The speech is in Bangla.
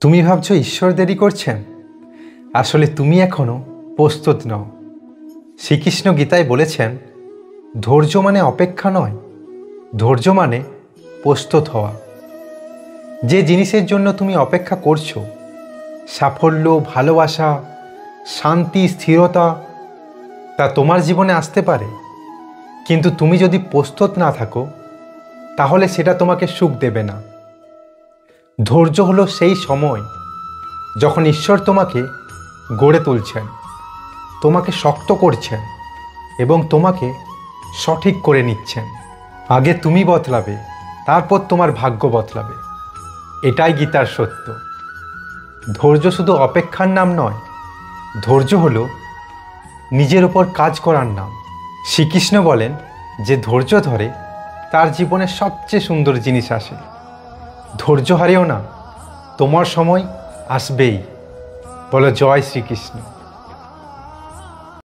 তুমি ভাবছো ঈশ্বর দেরি করছেন, আসলে তুমি এখনো প্রস্তুত নও। শ্রীকৃষ্ণ গীতায় বলেছেন, ধৈর্য মানে অপেক্ষা নয়, ধৈর্য মানে প্রস্তুত হওয়া। যে জিনিসের জন্য তুমি অপেক্ষা করছো, সাফল্য, ভালোবাসা, শান্তি, স্থিরতা, তা তোমার জীবনে আসতে পারে, কিন্তু তুমি যদি প্রস্তুত না থাকো তাহলে সেটা তোমাকে সুখ দেবে না। ধৈর্য হলো সেই সময় যখন ঈশ্বর তোমাকে গড়ে তুলছেন, তোমাকে শক্ত করছেন এবং তোমাকে সঠিক করে নিচ্ছেন। আগে তুমি বদলাবে, তারপর তোমার ভাগ্য বদলাবে। এটাই গীতার সত্য। ধৈর্য শুধু অপেক্ষার নাম নয়, ধৈর্য হলো নিজের উপর কাজ করার নাম। শ্রীকৃষ্ণ বলেন, যে ধৈর্য ধরে তার জীবনে সবচেয়ে সুন্দর জিনিস আসে। ধৈর্য হারিও না, তোমার সময় আসবেই। বলো জয় শ্রীকৃষ্ণ।